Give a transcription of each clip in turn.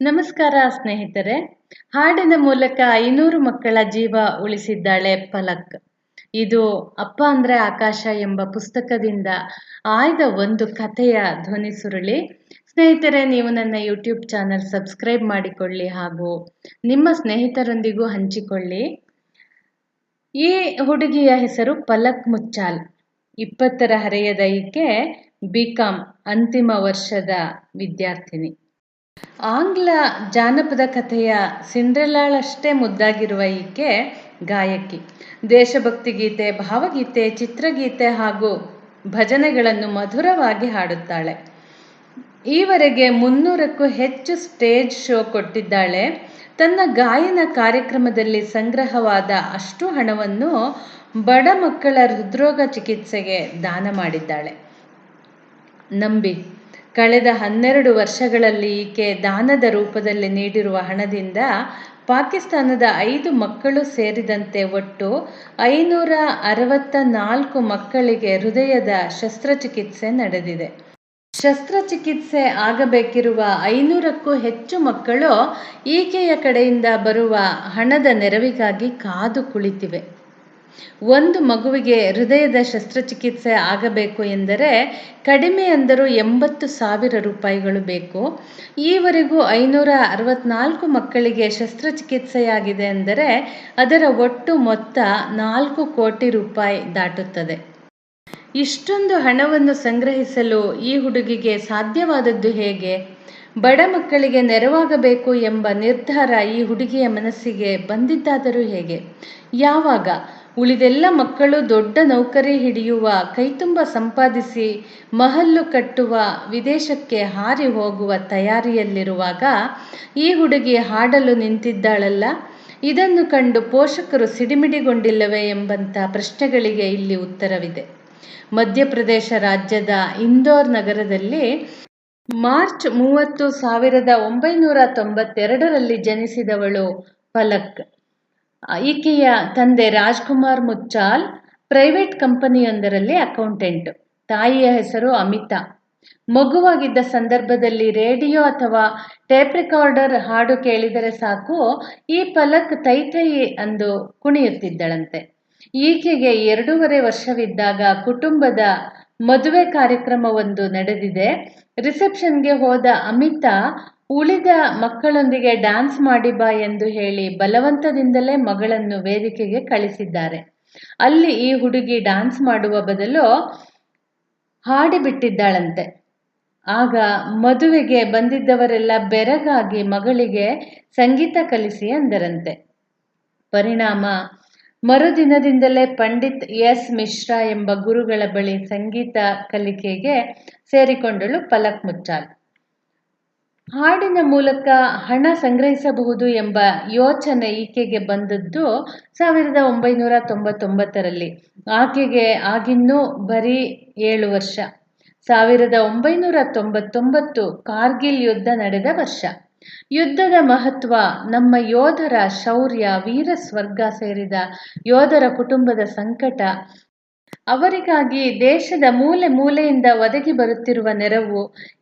ನಮಸ್ಕಾರ ಸ್ನೇಹಿತರೆ. ಹಾಡಿನ ಮೂಲಕ 500 ಮಕ್ಕಳ ಜೀವ ಉಳಿಸಿದ್ದಾಳೆ ಪಲಕ್. ಇದು ಅಪ್ಪ ಅಂದ್ರೆ ಆಕಾಶ ಎಂಬ ಪುಸ್ತಕದಿಂದ ಆಯ್ದ ಒಂದು ಕಥೆಯ ಧ್ವನಿ ಸುರುಳಿ. ಸ್ನೇಹಿತರೆ, ನೀವು ನನ್ನ ಯೂಟ್ಯೂಬ್ ಚಾನಲ್ ಸಬ್ಸ್ಕ್ರೈಬ್ ಮಾಡಿಕೊಳ್ಳಿ ಹಾಗೂ ನಿಮ್ಮ ಸ್ನೇಹಿತರೊಂದಿಗೂ ಹಂಚಿಕೊಳ್ಳಿ. ಈ ಹುಡುಗಿಯ ಹೆಸರು ಪಲಕ್ ಮುಚ್ಚಾಲ್. 20ರ ಹರೆಯದ ಈಕೆ BCom ಅಂತಿಮ ವರ್ಷದ ವಿದ್ಯಾರ್ಥಿನಿ. ಆಂಗ್ಲ ಜಾನಪದ ಕಥೆಯ ಸಿಂಡ್ರೆಲಾಳಷ್ಟೇ ಮುದ್ದಾಗಿರುವ ಈಕೆ ಗಾಯಕಿ. ದೇಶಭಕ್ತಿ ಗೀತೆ, ಭಾವಗೀತೆ, ಚಿತ್ರಗೀತೆ ಹಾಗೂ ಭಜನೆಗಳನ್ನು ಮಧುರವಾಗಿ ಹಾಡುತ್ತಾಳೆ. ಈವರೆಗೆ 300ಕ್ಕೂ ಹೆಚ್ಚು ಸ್ಟೇಜ್ ಶೋ ಕೊಟ್ಟಿದ್ದಾಳೆ. ತನ್ನ ಗಾಯನ ಕಾರ್ಯಕ್ರಮದಲ್ಲಿ ಸಂಗ್ರಹವಾದ ಅಷ್ಟು ಹಣವನ್ನು ಬಡ ಮಕ್ಕಳ ಹೃದ್ರೋಗ ಚಿಕಿತ್ಸೆಗೆ ದಾನ ಮಾಡಿದ್ದಾಳೆ. ನಂಬಿ, ಕಳೆದ 12 ವರ್ಷಗಳಲ್ಲಿ ಈಕೆ ದಾನದ ರೂಪದಲ್ಲಿ ನೀಡಿರುವ ಹಣದಿಂದ ಪಾಕಿಸ್ತಾನದ 5 ಮಕ್ಕಳು ಸೇರಿದಂತೆ ಒಟ್ಟು 564 ಮಕ್ಕಳಿಗೆ ಹೃದಯದ ಶಸ್ತ್ರಚಿಕಿತ್ಸೆ ನಡೆದಿದೆ. ಶಸ್ತ್ರಚಿಕಿತ್ಸೆ ಆಗಬೇಕಿರುವ 500ಕ್ಕೂ ಹೆಚ್ಚು ಮಕ್ಕಳು ಈಕೆಯ ಕಡೆಯಿಂದ ಬರುವ ಹಣದ ನೆರವಿಗಾಗಿ ಕಾದು ಕುಳಿತಿವೆ. ಒಂದು ಮಗುವಿಗೆ ಹೃದಯದ ಶಸ್ತ್ರಚಿಕಿತ್ಸೆ ಆಗಬೇಕು ಎಂದರೆ ಕಡಿಮೆ ಅಂದರೂ 80,000 ರೂಪಾಯಿಗಳು ಬೇಕು. ಈವರೆಗೂ 564 ಮಕ್ಕಳಿಗೆ ಶಸ್ತ್ರಚಿಕಿತ್ಸೆಯಾಗಿದೆ ಎಂದರೆ ಅದರ ಒಟ್ಟು ಮೊತ್ತ 4 ಕೋಟಿ ರೂಪಾಯಿ ದಾಟುತ್ತದೆ. ಇಷ್ಟೊಂದು ಹಣವನ್ನು ಸಂಗ್ರಹಿಸಲು ಈ ಹುಡುಗಿಗೆ ಸಾಧ್ಯವಾದದ್ದು ಹೇಗೆ? ಬಡ ಮಕ್ಕಳಿಗೆ ನೆರವಾಗಬೇಕು ಎಂಬ ನಿರ್ಧಾರ ಈ ಹುಡುಗಿಯ ಮನಸ್ಸಿಗೆ ಬಂದಿದ್ದಾದರೂ ಹೇಗೆ? ಯಾವಾಗ? ಉಳಿದೆಲ್ಲ ಮಕ್ಕಳು ದೊಡ್ಡ ನೌಕರಿ ಹಿಡಿಯುವ, ಕೈತುಂಬ ಸಂಪಾದಿಸಿ ಮಹಲ್ಲು ಕಟ್ಟುವ, ವಿದೇಶಕ್ಕೆ ಹಾರಿ ಹೋಗುವ ತಯಾರಿಯಲ್ಲಿರುವಾಗ ಈ ಹುಡುಗಿ ಹಾಡಲು ನಿಂತಿದ್ದಾಳಲ್ಲ. ಇದನ್ನು ಕಂಡು ಪೋಷಕರು ಸಿಡಿಮಿಡಿಗೊಂಡಿಲ್ಲವೇ ಎಂಬಂಥ ಪ್ರಶ್ನೆಗಳಿಗೆ ಇಲ್ಲಿ ಉತ್ತರವಿದೆ. ಮಧ್ಯಪ್ರದೇಶ ರಾಜ್ಯದ ಇಂದೋರ್ ನಗರದಲ್ಲಿ ಮಾರ್ಚ್ 30, 1992ರಲ್ಲಿ ಜನಿಸಿದವಳು ಪಲಕ್. ಈಕೆಯ ತಂದೆ ರಾಜ್ಕುಮಾರ್ ಮುಚ್ಚಾಲ್ ಪ್ರೈವೇಟ್ ಕಂಪನಿಯೊಂದರಲ್ಲಿ ಅಕೌಂಟೆಂಟ್. ತಾಯಿಯ ಹೆಸರು ಅಮಿತಾ. ಮಗುವಾಗಿದ್ದ ಸಂದರ್ಭದಲ್ಲಿ ರೇಡಿಯೋ ಅಥವಾ ಟೇಪ್ ರೆಕಾರ್ಡರ್ ಹಾಡು ಕೇಳಿದರೆ ಸಾಕು, ಈ ಪಲಕ್ ತೈ ತೈ ಅಂದು ಕುಣಿಯುತ್ತಿದ್ದಳಂತೆ. ಈಕೆಗೆ 2.5 ವರ್ಷವಿದ್ದಾಗ ಕುಟುಂಬದ ಮದುವೆ ಕಾರ್ಯಕ್ರಮವೊಂದು ನಡೆದಿದೆ. ರಿಸೆಪ್ಷನ್ಗೆ ಹೋದ ಅಮಿತಾ ಉಳಿದ ಮಕ್ಕಳೊಂದಿಗೆ ಡ್ಯಾನ್ಸ್ ಮಾಡಿ ಬಾ ಎಂದು ಹೇಳಿ ಬಲವಂತದಿಂದಲೇ ಮಗಳನ್ನು ವೇದಿಕೆಗೆ ಕಳಿಸಿದ್ದಾರೆ. ಅಲ್ಲಿ ಈ ಹುಡುಗಿ ಡ್ಯಾನ್ಸ್ ಮಾಡುವ ಬದಲು ಹಾಡಿಬಿಟ್ಟಿದ್ದಾಳಂತೆ. ಆಗ ಮದುವೆಗೆ ಬಂದಿದ್ದವರೆಲ್ಲ ಬೆರಗಾಗಿ ಮಗಳಿಗೆ ಸಂಗೀತ ಕಲಿಸಿ ಅಂದರಂತೆ. ಪರಿಣಾಮ, ಮರುದಿನದಿಂದಲೇ ಪಂಡಿತ್ ಎಸ್ ಮಿಶ್ರಾ ಎಂಬ ಗುರುಗಳ ಬಳಿ ಸಂಗೀತ ಕಲಿಕೆಗೆ ಸೇರಿಕೊಂಡಳು ಪಲಕ್ ಮುಚ್ಚಾಲ್. ಹಾಡಿನ ಮೂಲಕ ಹಣ ಸಂಗ್ರಹಿಸಬಹುದು ಎಂಬ ಯೋಚನೆ ಈಕೆಗೆ ಬಂದದ್ದು 1999ರಲ್ಲಿ. ಆಕೆಗೆ ಆಗಿನ್ನೂ ಬರೀ 7 ವರ್ಷ. 1999 ಕಾರ್ಗಿಲ್ ಯುದ್ಧ ನಡೆದ ವರ್ಷ. ಯುದ್ಧದ ಮಹತ್ವ, ನಮ್ಮ ಯೋಧರ ಶೌರ್ಯ, ವೀರ ಸ್ವರ್ಗ ಸೇರಿದ ಯೋಧರ ಕುಟುಂಬದ ಸಂಕಟ, ಅವರಿಗಾಗಿ ದೇಶದ ಮೂಲೆ ಮೂಲೆಯಿಂದ ಒದಗಿ ಬರುತ್ತಿರುವ ನೆರವು,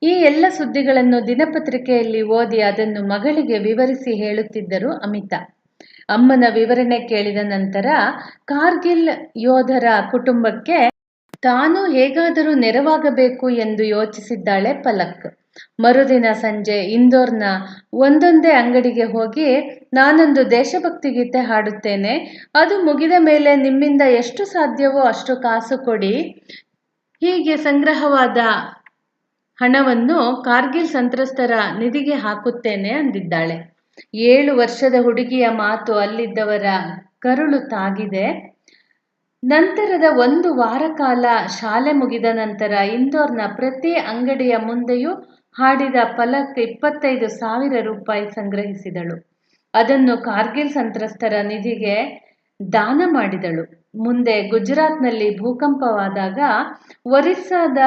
ಈ ಎಲ್ಲ ಸುದ್ದಿಗಳನ್ನು ದಿನಪತ್ರಿಕೆಯಲ್ಲಿ ಓದಿ ಅದನ್ನು ಮಗಳಿಗೆ ವಿವರಿಸಿ ಹೇಳುತ್ತಿದ್ದರು ಅಮಿತಾ. ಅಮ್ಮನ ವಿವರಣೆ ಕೇಳಿದ ನಂತರ ಕಾರ್ಗಿಲ್ ಯೋಧರ ಕುಟುಂಬಕ್ಕೆ ತಾನು ಹೇಗಾದರೂ ನೆರವಾಗಬೇಕು ಎಂದು ಯೋಚಿಸಿದ್ದಾಳೆ ಪಲಕ್. ಮರುದಿನ ಸಂಜೆ ಇಂದೋರ್ನ ಒಂದೊಂದೇ ಅಂಗಡಿಗೆ ಹೋಗಿ, ನಾನೊಂದು ದೇಶಭಕ್ತಿ ಗೀತೆ ಹಾಡುತ್ತೇನೆ, ಅದು ಮುಗಿದ ಮೇಲೆ ನಿಮ್ಮಿಂದ ಎಷ್ಟು ಸಾಧ್ಯವೋ ಅಷ್ಟು ಕಾಸು ಕೊಡಿ, ಹೀಗೆ ಸಂಗ್ರಹವಾದ ಹಣವನ್ನು ಕಾರ್ಗಿಲ್ ಸಂತ್ರಸ್ತರ ನಿಧಿಗೆ ಹಾಕುತ್ತೇನೆ ಅಂದಿದ್ದಾಳೆ. 7 ವರ್ಷದ ಹುಡುಗಿಯ ಮಾತು ಅಲ್ಲಿದ್ದವರ ಕರುಳು ತಾಗಿದೆ. ನಂತರದ 1 ವಾರ ಕಾಲ ಶಾಲೆ ಮುಗಿದ ನಂತರ ಇಂದೋರ್ನ ಪ್ರತಿ ಅಂಗಡಿಯ ಮುಂದೆಯೂ ಹಾಡಿದ ಪಲಕ್ 25,000 ರೂಪಾಯಿ ಸಂಗ್ರಹಿಸಿದಳು. ಅದನ್ನು ಕಾರ್ಗಿಲ್ ಸಂತ್ರಸ್ತರ ನಿಧಿಗೆ ದಾನ ಮಾಡಿದಳು. ಮುಂದೆ ಗುಜರಾತ್ನಲ್ಲಿ ಭೂಕಂಪವಾದಾಗ, ಒರಿಸ್ಸಾದ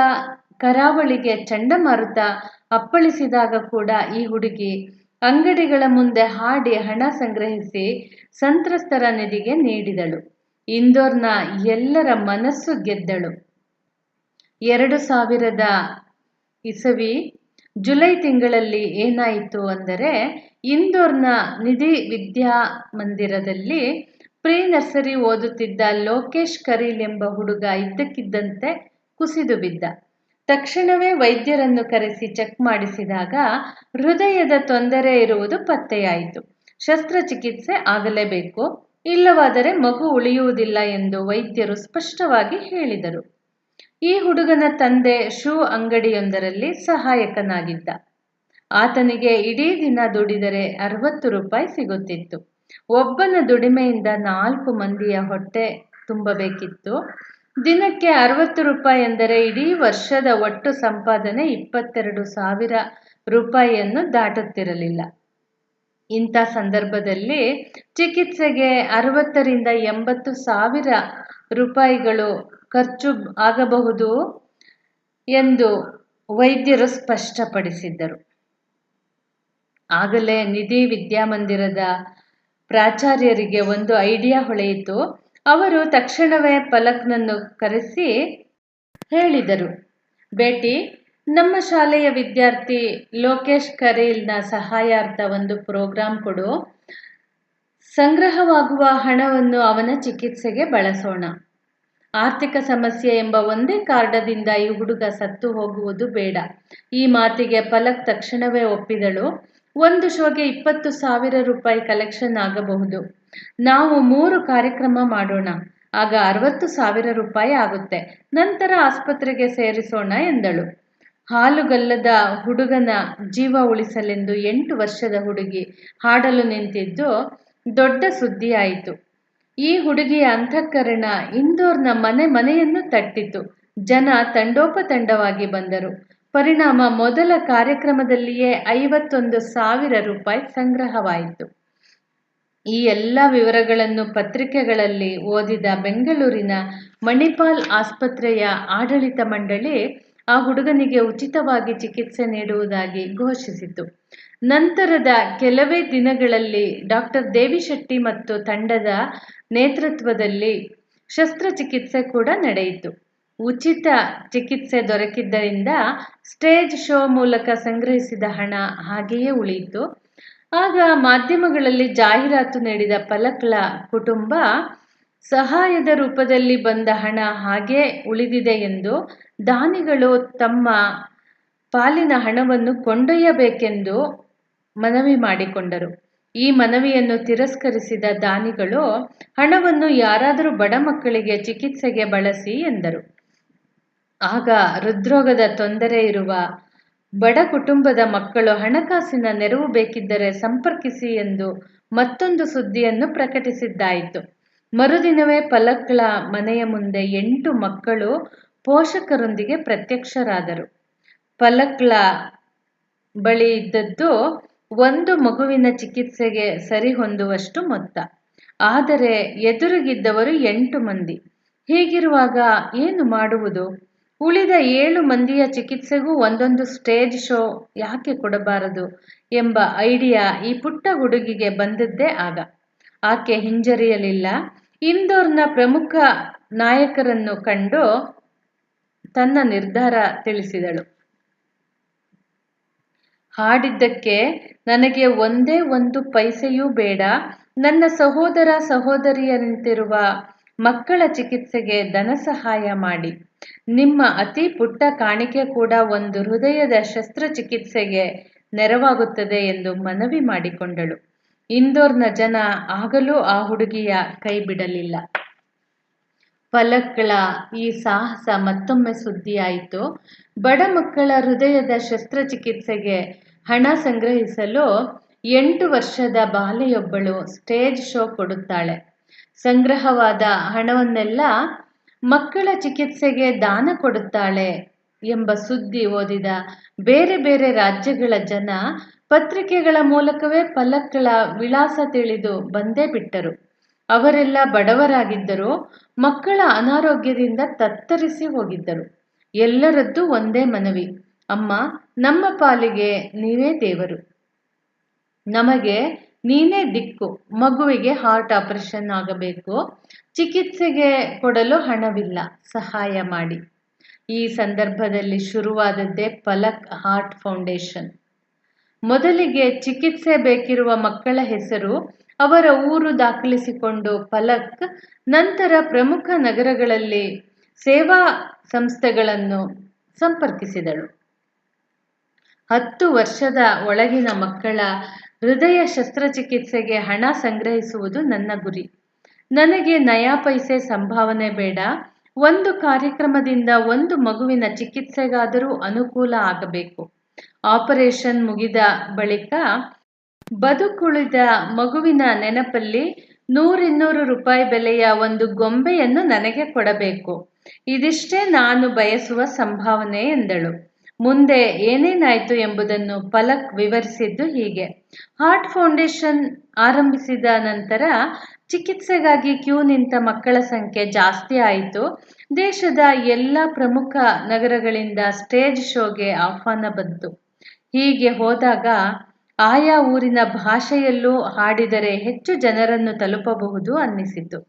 ಕರಾವಳಿಗೆ ಚಂಡಮಾರುತ ಅಪ್ಪಳಿಸಿದಾಗ ಕೂಡ ಈ ಹುಡುಗಿ ಅಂಗಡಿಗಳ ಮುಂದೆ ಹಾಡಿ ಹಣ ಸಂಗ್ರಹಿಸಿ ಸಂತ್ರಸ್ತರ ನಿಧಿಗೆ ನೀಡಿದಳು. ಇಂದೋರ್ನ ಎಲ್ಲರ ಮನಸ್ಸು ಗೆದ್ದಳು. 2000 ಇಸವಿ ಜುಲೈ ತಿಂಗಳಲ್ಲಿ ಏನಾಯಿತು ಅಂದರೆ, ಇಂದೋರ್ನ ನಿಧಿ ವಿದ್ಯಾಮಂದಿರದಲ್ಲಿ ಪ್ರೀ ನರ್ಸರಿ ಓದುತ್ತಿದ್ದ ಲೋಕೇಶ್ ಕರೀಲ್ ಎಂಬ ಹುಡುಗ ಇದ್ದಕ್ಕಿದ್ದಂತೆ ಕುಸಿದು ಬಿದ್ದ. ತಕ್ಷಣವೇ ವೈದ್ಯರನ್ನು ಕರೆಸಿ ಚೆಕ್ ಮಾಡಿಸಿದಾಗ ಹೃದಯದ ತೊಂದರೆ ಇರುವುದು ಪತ್ತೆಯಾಯಿತು. ಶಸ್ತ್ರಚಿಕಿತ್ಸೆ ಆಗಲೇಬೇಕು, ಇಲ್ಲವಾದರೆ ಮಗು ಉಳಿಯುವುದಿಲ್ಲ ಎಂದು ವೈದ್ಯರು ಸ್ಪಷ್ಟವಾಗಿ ಹೇಳಿದರು. ಈ ಹುಡುಗನ ತಂದೆ ಶೂ ಅಂಗಡಿಯೊಂದರಲ್ಲಿ ಸಹಾಯಕನಾಗಿದ್ದ. ಆತನಿಗೆ ಇಡೀ ದಿನ ದುಡಿದರೆ 60 ರೂಪಾಯಿ ಸಿಗುತ್ತಿತ್ತು. ಒಬ್ಬನ ದುಡಿಮೆಯಿಂದ 4 ಮಂದಿಯ ಹೊಟ್ಟೆ ತುಂಬಬೇಕಿತ್ತು. ದಿನಕ್ಕೆ 60 ರೂಪಾಯಿ ಎಂದರೆ ಇಡೀ ವರ್ಷದ ಒಟ್ಟು ಸಂಪಾದನೆ 22,000 ರೂಪಾಯಿಯನ್ನು ದಾಟುತ್ತಿರಲಿಲ್ಲ. ಇಂಥ ಸಂದರ್ಭದಲ್ಲಿ ಚಿಕಿತ್ಸೆಗೆ 60ರಿಂದ 80,000 ರೂಪಾಯಿಗಳು ಖರ್ಚು ಆಗಬಹುದು ಎಂದು ವೈದ್ಯರು ಸ್ಪಷ್ಟಪಡಿಸಿದ್ದರು. ಆಗಲೇ ನಿಧಿ ವಿದ್ಯಾಮಂದಿರದ ಪ್ರಾಚಾರ್ಯರಿಗೆ ಒಂದು ಐಡಿಯಾ ಹೊಳೆಯಿತು. ಅವರು ತಕ್ಷಣವೇ ಪಲಕ್ನನ್ನು ಕರೆಸಿ ಹೇಳಿದರು, ಬೇಟಿ, ನಮ್ಮ ಶಾಲೆಯ ವಿದ್ಯಾರ್ಥಿ ಲೋಕೇಶ್ ಕರೀಲ್ನ ಸಹಾಯಾರ್ಥ ಒಂದು ಪ್ರೋಗ್ರಾಂ ಕೊಡು. ಸಂಗ್ರಹವಾಗುವ ಹಣವನ್ನು ಅವನ ಚಿಕಿತ್ಸೆಗೆ ಬಳಸೋಣ. ಆರ್ಥಿಕ ಸಮಸ್ಯೆ ಎಂಬ ಒಂದೇ ಕಾರಣದಿಂದ ಈ ಹುಡುಗ ಸತ್ತು ಹೋಗುವುದು ಬೇಡ. ಈ ಮಾತಿಗೆ ಪಲಕ್ ತಕ್ಷಣವೇ ಒಪ್ಪಿದಳು. ಒಂದು ಶೋಗೆ 20,000 ರೂಪಾಯಿ ಕಲೆಕ್ಷನ್ ಆಗಬಹುದು. ನಾವು 3 ಕಾರ್ಯಕ್ರಮ ಮಾಡೋಣ. ಆಗ 60,000 ರೂಪಾಯಿ ಆಗುತ್ತೆ. ನಂತರ ಆಸ್ಪತ್ರೆಗೆ ಸೇರಿಸೋಣ ಎಂದಳು. ಹಾಲುಗಲ್ಲದ ಹುಡುಗನ ಜೀವ ಉಳಿಸಲೆಂದು 8 ವರ್ಷದ ಹುಡುಗಿ ಹಾಡಲು ನಿಂತಿದ್ದು ದೊಡ್ಡ ಸುದ್ದಿಯಾಯಿತು. ಈ ಹುಡುಗಿಯ ಅಂತಃಕರಣ ಇಂದೋರ್ನ ಮನೆಯನ್ನು ತಟ್ಟಿತು. ಜನ ತಂಡೋಪತಂಡವಾಗಿ ಬಂದರು. ಪರಿಣಾಮ ಮೊದಲ ಕಾರ್ಯಕ್ರಮದಲ್ಲಿಯೇ 51,000 ರೂಪಾಯಿ ಸಂಗ್ರಹವಾಯಿತು. ಈ ಎಲ್ಲ ವಿವರಗಳನ್ನು ಪತ್ರಿಕೆಗಳಲ್ಲಿ ಓದಿದ ಬೆಂಗಳೂರಿನ ಮಣಿಪಾಲ್ ಆಸ್ಪತ್ರೆಯ ಆಡಳಿತ ಮಂಡಳಿ ಆ ಹುಡುಗನಿಗೆ ಉಚಿತವಾಗಿ ಚಿಕಿತ್ಸೆ ನೀಡುವುದಾಗಿ ಘೋಷಿಸಿತು. ನಂತರದ ಕೆಲವೇ ದಿನಗಳಲ್ಲಿ ಡಾಕ್ಟರ್ ದೇವಿಶೆಟ್ಟಿ ಮತ್ತು ತಂಡದ ನೇತೃತ್ವದಲ್ಲಿ ಶಸ್ತ್ರಚಿಕಿತ್ಸೆ ಕೂಡ ನಡೆಯಿತು. ಉಚಿತ ಚಿಕಿತ್ಸೆ ದೊರಕಿದ್ದರಿಂದ ಸ್ಟೇಜ್ ಶೋ ಮೂಲಕ ಸಂಗ್ರಹಿಸಿದ ಹಣ ಹಾಗೆಯೇ ಉಳಿಯಿತು. ಆಗ ಮಾಧ್ಯಮಗಳಲ್ಲಿ ಜಾಹೀರಾತು ನೀಡಿದ ಪಲಕ್ಳ ಕುಟುಂಬ ಸಹಾಯದ ರೂಪದಲ್ಲಿ ಬಂದ ಹಣ ಹಾಗೇ ಉಳಿದಿದೆ ಎಂದು ದಾನಿಗಳು ತಮ್ಮ ಪಾಲಿನ ಹಣವನ್ನು ಕೊಂಡೊಯ್ಯಬೇಕೆಂದು ಮನವಿ ಮಾಡಿಕೊಂಡರು. ಈ ಮನವಿಯನ್ನು ತಿರಸ್ಕರಿಸಿದ ದಾನಿಗಳು ಹಣವನ್ನು ಯಾರಾದರೂ ಬಡ ಮಕ್ಕಳಿಗೆ ಚಿಕಿತ್ಸೆಗೆ ಬಳಸಿ ಎಂದರು. ಆಗ ಹೃದ್ರೋಗದ ತೊಂದರೆ ಇರುವ ಬಡ ಕುಟುಂಬದ ಮಕ್ಕಳು ಹಣಕಾಸಿನ ನೆರವು ಬೇಕಿದ್ದರೆ ಸಂಪರ್ಕಿಸಿ ಎಂದು ಮತ್ತೊಂದು ಸುದ್ದಿಯನ್ನು ಪ್ರಕಟಿಸಿದ್ದಾಯಿತು. ಮರುದಿನವೇ ಪಲಕ್ಳ ಮನೆಯ ಮುಂದೆ 8 ಮಕ್ಕಳು ಪೋಷಕರೊಂದಿಗೆ ಪ್ರತ್ಯಕ್ಷರಾದರು. ಪಲಕ್ಳ ಬಳಿ ಇದ್ದದ್ದು ಒಂದು ಮಗುವಿನ ಚಿಕಿತ್ಸೆಗೆ ಸರಿಹೊಂದುವಷ್ಟು ಮೊತ್ತ. ಆದರೆ ಎದುರಿಗಿದ್ದವರು 8 ಮಂದಿ. ಹೀಗಿರುವಾಗ ಏನು ಮಾಡುವುದು? ಉಳಿದ 7 ಮಂದಿಯ ಚಿಕಿತ್ಸೆಗೂ ಒಂದೊಂದು ಸ್ಟೇಜ್ ಶೋ ಯಾಕೆ ಕೊಡಬಾರದು ಎಂಬ ಐಡಿಯಾ ಈ ಪುಟ್ಟ ಹುಡುಗಿಗೆ ಬಂದದ್ದೇ ಆಗ. ಆಕೆ ಹಿಂಜರಿಯಲಿಲ್ಲ. ಇಂದೋರ್ನ ಪ್ರಮುಖ ನಾಯಕರನ್ನು ಕಂಡು ತನ್ನ ನಿರ್ಧಾರ ತಿಳಿಸಿದಳು. ಹಾಡಿದ್ದಕ್ಕೆ ನನಗೆ ಒಂದೇ ಒಂದು ಪೈಸೆಯೂ ಬೇಡ. ನನ್ನ ಸಹೋದರ ಸಹೋದರಿಯರಂತಿರುವ ಮಕ್ಕಳ ಚಿಕಿತ್ಸೆಗೆ ಧನ ಸಹಾಯ ಮಾಡಿ. ನಿಮ್ಮ ಅತಿ ಪುಟ್ಟ ಕಾಣಿಕೆ ಕೂಡ ಒಂದು ಹೃದಯದ ಶಸ್ತ್ರಚಿಕಿತ್ಸೆಗೆ ನೆರವಾಗುತ್ತದೆ ಎಂದು ಮನವಿ ಮಾಡಿಕೊಂಡಳು. ಇಂದೋರ್ನ ಜನ ಆಗಲೂ ಆ ಹುಡುಗಿಯ ಕೈ ಬಿಡಲಿಲ್ಲ. ಪಲಕ್ಳ ಈ ಸಾಹಸ ಮತ್ತೊಮ್ಮೆ ಸುದ್ದಿಯಾಯಿತು. ಬಡ ಮಕ್ಕಳ ಹೃದಯದ ಶಸ್ತ್ರಚಿಕಿತ್ಸೆಗೆ ಹಣ ಸಂಗ್ರಹಿಸಲು 8 ವರ್ಷದ ಬಾಲೆಯೊಬ್ಬಳು ಸ್ಟೇಜ್ ಶೋ ಕೊಡುತ್ತಾಳೆ. ಸಂಗ್ರಹವಾದ ಹಣವನ್ನೆಲ್ಲ ಮಕ್ಕಳ ಚಿಕಿತ್ಸೆಗೆ ದಾನ ಕೊಡುತ್ತಾಳೆ ಎಂಬ ಸುದ್ದಿ ಓದಿದ ಬೇರೆ ಬೇರೆ ರಾಜ್ಯಗಳ ಜನ ಪತ್ರಿಕೆಗಳ ಮೂಲಕವೇ ಪಲಕ್ಳ ವಿಳಾಸ ತಿಳಿದು ಬಂದೇ ಬಿಟ್ಟರು. ಅವರೆಲ್ಲ ಬಡವರಾಗಿದ್ದರು. ಮಕ್ಕಳ ಅನಾರೋಗ್ಯದಿಂದ ತತ್ತರಿಸಿ ಹೋಗಿದ್ದರು. ಎಲ್ಲರದ್ದು ಒಂದೇ ಮನವಿ, ಅಮ್ಮ, ನಮ್ಮ ಪಾಲಿಗೆ ನೀವೇ ದೇವರು, ನಮಗೆ ನೀನೇ ದಿಕ್ಕು. ಮಗುವಿಗೆ ಹಾರ್ಟ್ ಆಪರೇಷನ್ ಆಗಬೇಕು, ಚಿಕಿತ್ಸೆಗೆ ಕೊಡಲು ಹಣವಿಲ್ಲ, ಸಹಾಯ ಮಾಡಿ. ಈ ಸಂದರ್ಭದಲ್ಲಿ ಶುರುವಾದದ್ದೇ ಪಲಕ್ ಹಾರ್ಟ್ ಫೌಂಡೇಶನ್. ಮೊದಲಿಗೆ ಚಿಕಿತ್ಸೆ ಬೇಕಿರುವ ಮಕ್ಕಳ ಹೆಸರು, ಅವರ ಊರು ದಾಖಲಿಸಿಕೊಂಡು ಪಲಕ್ ನಂತರ ಪ್ರಮುಖ ನಗರಗಳಲ್ಲಿ ಸೇವಾ ಸಂಸ್ಥೆಗಳನ್ನು ಸಂಪರ್ಕಿಸಿದಳು. 10 ವರ್ಷದ ಒಳಗಿನ ಮಕ್ಕಳ ಹೃದಯ ಶಸ್ತ್ರಚಿಕಿತ್ಸೆಗೆ ಹಣ ಸಂಗ್ರಹಿಸುವುದು ನನ್ನ ಗುರಿ. ನನಗೆ ನಯಾ ಪೈಸೆ ಸಂಭಾವನೆ ಬೇಡ. ಒಂದು ಕಾರ್ಯಕ್ರಮದಿಂದ ಒಂದು ಮಗುವಿನ ಚಿಕಿತ್ಸೆಗಾದರೂ ಅನುಕೂಲ ಆಗಬೇಕು. ಆಪರೇಷನ್ ಮುಗಿದ ಬಳಿಕ ಬದುಕುಳಿದ ಮಗುವಿನ ನೆನಪಲ್ಲಿ 100-200 ರೂಪಾಯಿ ಬೆಲೆಯ ಒಂದು ಗೊಂಬೆಯನ್ನು ನನಗೆ ಕೊಡಬೇಕು. ಇದಿಷ್ಟೇ ನಾನು ಬಯಸುವ ಸಂಭಾವನೆ ಎಂದಳು. ಮುಂದೆ ಏನೇನಾಯಿತು ಎಂಬುದನ್ನು ಪಲಕ್ ವಿವರಿಸಿದ್ದು ಹೀಗೆ. ಹಾರ್ಟ್ ಫೌಂಡೇಶನ್ ಆರಂಭಿಸಿದ ನಂತರ ಚಿಕಿತ್ಸೆಗಾಗಿ ಕ್ಯೂ ನಿಂತ ಮಕ್ಕಳ ಸಂಖ್ಯೆ ಜಾಸ್ತಿ ಆಯಿತು. ದೇಶದ ಎಲ್ಲ ಪ್ರಮುಖ ನಗರಗಳಿಂದ ಸ್ಟೇಜ್ ಶೋಗೆ ಆಹ್ವಾನ ಬಂತು. ಹೀಗೆ ಹೋದಾಗ ಆಯಾ ಊರಿನ ಭಾಷೆಯಲ್ಲೂ ಹಾಡಿದರೆ ಹೆಚ್ಚು ಜನರನ್ನು ತಲುಪಬಹುದು ಅನ್ನಿಸಿತು.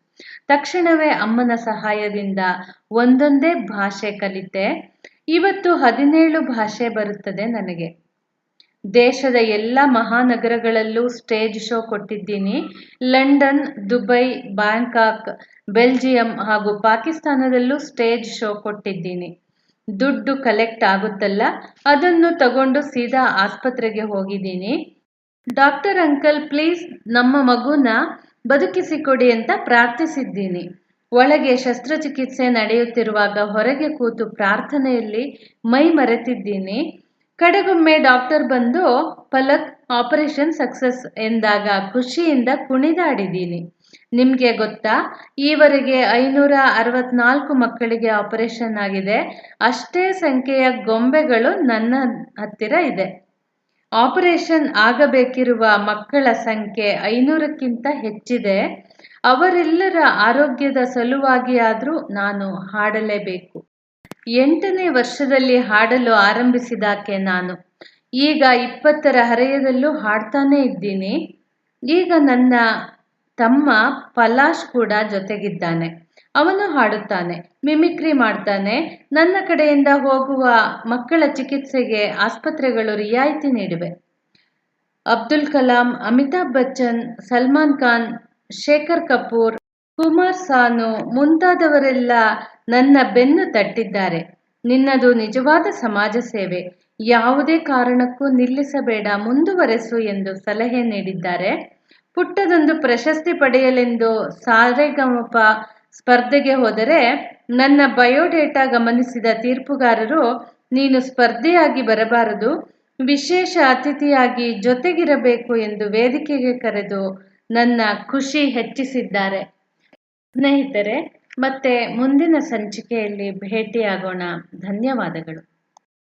ತಕ್ಷಣವೇ ಅಮ್ಮನ ಸಹಾಯದಿಂದ ಒಂದೊಂದೇ ಭಾಷೆ ಕಲಿತೆ. ಇವತ್ತು 17 ಭಾಷೆ ಬರುತ್ತದೆ ನನಗೆ. ದೇಶದ ಎಲ್ಲ ಮಹಾನಗರಗಳಲ್ಲೂ ಸ್ಟೇಜ್ ಶೋ ಕೊಟ್ಟಿದ್ದೀನಿ. ಲಂಡನ್, ದುಬೈ, ಬ್ಯಾಂಕಾಕ್, ಬೆಲ್ಜಿಯಂ ಹಾಗೂ ಪಾಕಿಸ್ತಾನದಲ್ಲೂ ಸ್ಟೇಜ್ ಶೋ ಕೊಟ್ಟಿದ್ದೀನಿ. ದುಡ್ಡು ಕಲೆಕ್ಟ್ ಆಗುತ್ತಲ್ಲ, ಅದನ್ನು ತಗೊಂಡು ಸೀದಾ ಆಸ್ಪತ್ರೆಗೆ ಹೋಗಿದ್ದೀನಿ. ಡಾಕ್ಟರ್ ಅಂಕಲ್ ಪ್ಲೀಸ್ ನಮ್ಮ ಮಗುನ ಬದುಕಿಸಿಕೊಡಿ ಅಂತ ಪ್ರಾರ್ಥಿಸಿದ್ದೀನಿ. ಒಳಗೆ ಶಸ್ತ್ರಚಿಕಿತ್ಸೆ ನಡೆಯುತ್ತಿರುವಾಗ ಹೊರಗೆ ಕೂತು ಪ್ರಾರ್ಥನೆಯಲ್ಲಿ ಮೈ ಮರೆತಿದ್ದೀನಿ. ಕಡೆಗೊಮ್ಮೆ ಡಾಕ್ಟರ್ ಬಂದು ಪಲಕ್ ಆಪರೇಷನ್ ಸಕ್ಸಸ್ ಎಂದಾಗ ಖುಷಿಯಿಂದ ಕುಣಿದಾಡಿದ್ದೀನಿ. ನಿಮಗೆ ಗೊತ್ತಾ, ಈವರೆಗೆ 564 ಮಕ್ಕಳಿಗೆ ಆಪರೇಷನ್ ಆಗಿದೆ. ಅಷ್ಟೇ ಸಂಖ್ಯೆಯ ಗೊಂಬೆಗಳು ನನ್ನ ಹತ್ತಿರ ಇದೆ. ಆಪರೇಷನ್ ಆಗಬೇಕಿರುವ ಮಕ್ಕಳ ಸಂಖ್ಯೆ 500ಕ್ಕಿಂತ ಹೆಚ್ಚಿದೆ. ಅವರೆಲ್ಲರ ಆರೋಗ್ಯದ ಸಲುವಾಗಿಯಾದರೂ ನಾನು ಹಾಡಲೇಬೇಕು. 8ನೇ ವರ್ಷದಲ್ಲಿ ಹಾಡಲು ಆರಂಭಿಸಿದಾಕೆ ನಾನು. ಈಗ 20ರ ಹರೆಯದಲ್ಲೂ ಹಾಡ್ತಾನೇ ಇದ್ದೀನಿ. ಈಗ ನನ್ನ ತಮ್ಮ ಪಲಾಶ್ ಕೂಡ ಜೊತೆಗಿದ್ದಾನೆ. ಅವನು ಹಾಡುತ್ತಾನೆ, ಮಿಮಿಕ್ರಿ ಮಾಡ್ತಾನೆ. ನನ್ನ ಕಡೆಯಿಂದ ಹೋಗುವ ಮಕ್ಕಳ ಚಿಕಿತ್ಸೆಗೆ ಆಸ್ಪತ್ರೆಗಳು ರಿಯಾಯಿತಿ ನೀಡಿವೆ. ಅಬ್ದುಲ್ ಕಲಾಂ, ಅಮಿತಾಬ್ ಬಚ್ಚನ್, ಸಲ್ಮಾನ್ ಖಾನ್, ಶೇಖರ್ ಕಪೂರ್, ಕುಮಾರ್ ಸಾನು ಮುಂತಾದವರೆಲ್ಲ ನನ್ನ ಬೆನ್ನು ತಟ್ಟಿದ್ದಾರೆ. ನಿನ್ನದು ನಿಜವಾದ ಸಮಾಜ ಸೇವೆ. ಯಾವುದೇ ಕಾರಣಕ್ಕೂ ನಿಲ್ಲಿಸಬೇಡ, ಮುಂದುವರೆಸು ಎಂದು ಸಲಹೆ ನೀಡಿದ್ದಾರೆ. ಪುಟ್ಟದೊಂದು ಪ್ರಶಸ್ತಿ ಪಡೆಯಲೆಂದು ಸಾರೆಗಮಪ ಸ್ಪರ್ಧೆಗೆ ಹೋದರೆ ನನ್ನ ಬಯೋಡೇಟಾ ಗಮನಿಸಿದ ತೀರ್ಪುಗಾರರು, ನೀನು ಸ್ಪರ್ಧೆಯಾಗಿ ಬರಬಾರದು, ವಿಶೇಷ ಅತಿಥಿಯಾಗಿ ಜೊತೆಗಿರಬೇಕು ಎಂದು ವೇದಿಕೆಗೆ ಕರೆದು ನನ್ನ ಖುಷಿ ಹೆಚ್ಚಿಸಿದ್ದಾರೆ. ಸ್ನೇಹಿತರೆ, ಮತ್ತೆ ಮುಂದಿನ ಸಂಚಿಕೆಯಲ್ಲಿ ಭೇಟಿಯಾಗೋಣ. ಧನ್ಯವಾದಗಳು.